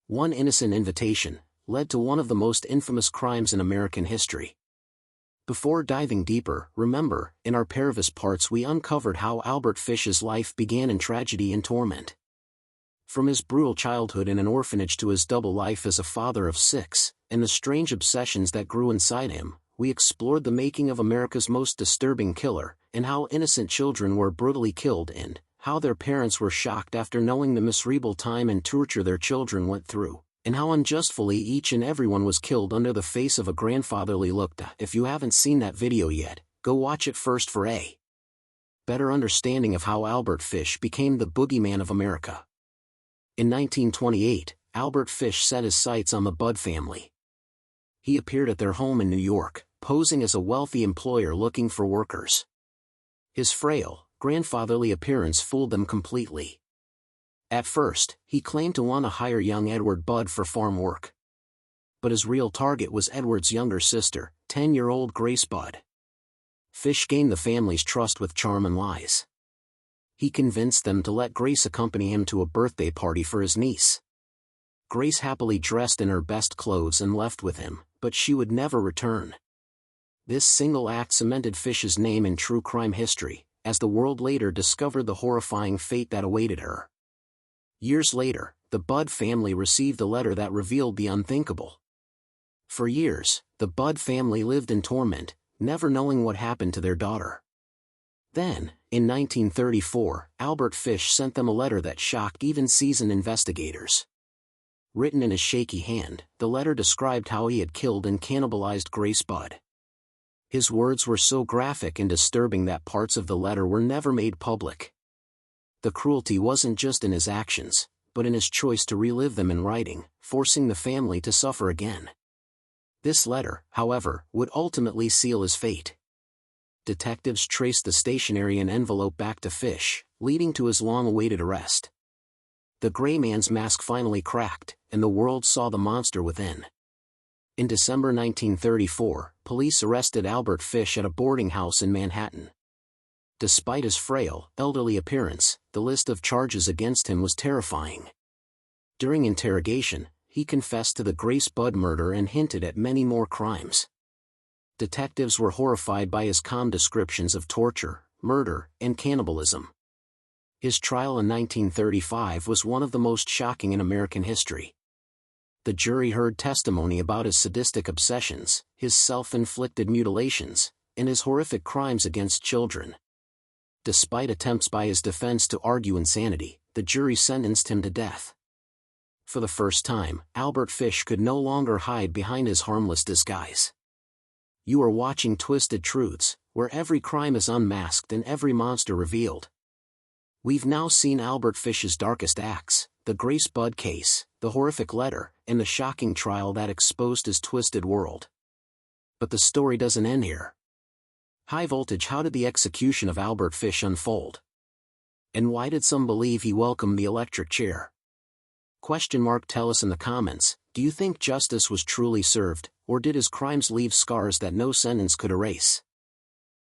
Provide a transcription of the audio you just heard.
One innocent invitation led to one of the most infamous crimes in American history. Before diving deeper, remember, in our previous parts we uncovered how Albert Fish's life began in tragedy and torment. From his brutal childhood in an orphanage to his double life as a father of 6, and the strange obsessions that grew inside him, we explored the making of America's most disturbing killer, and how innocent children were brutally killed and how their parents were shocked after knowing the miserable time and torture their children went through, and how unjustly each and everyone was killed under the face of a grandfatherly look. If you haven't seen that video yet, go watch it first for a better understanding of how Albert Fish became the Boogeyman of America. In 1928, Albert Fish set his sights on the Budd family. He appeared at their home in New York, posing as a wealthy employer looking for workers. His frail, grandfatherly appearance fooled them completely. At first, he claimed to want to hire young Edward Budd for farm work. But his real target was Edward's younger sister, 10-year-old Grace Budd. Fish gained the family's trust with charm and lies. He convinced them to let Grace accompany him to a birthday party for his niece. Grace happily dressed in her best clothes and left with him, but she would never return. This single act cemented Fish's name in true crime history, as the world later discovered the horrifying fate that awaited her. Years later, the Budd family received a letter that revealed the unthinkable. For years, the Budd family lived in torment, never knowing what happened to their daughter. Then, in 1934, Albert Fish sent them a letter that shocked even seasoned investigators. Written in his shaky hand, the letter described how he had killed and cannibalized Grace Budd. His words were so graphic and disturbing that parts of the letter were never made public. The cruelty wasn't just in his actions, but in his choice to relive them in writing, forcing the family to suffer again. This letter, however, would ultimately seal his fate. Detectives traced the stationery and envelope back to Fish, leading to his long-awaited arrest. The gray man's mask finally cracked, and the world saw the monster within. In December 1934, police arrested Albert Fish at a boarding house in Manhattan. Despite his frail, elderly appearance, the list of charges against him was terrifying. During interrogation, he confessed to the Grace Budd murder and hinted at many more crimes. Detectives were horrified by his calm descriptions of torture, murder, and cannibalism. His trial in 1935 was one of the most shocking in American history. The jury heard testimony about his sadistic obsessions, his self-inflicted mutilations, and his horrific crimes against children. Despite attempts by his defense to argue insanity, the jury sentenced him to death. For the first time, Albert Fish could no longer hide behind his harmless disguise. You are watching Twisted Truths, where every crime is unmasked and every monster revealed. We've now seen Albert Fish's darkest acts, the Grace Budd case, the horrific letter, and the shocking trial that exposed his twisted world. But the story doesn't end here. High voltage: how did the execution of Albert Fish unfold? And why did some believe he welcomed the electric chair? Tell us in the comments, do you think justice was truly served, or did his crimes leave scars that no sentence could erase?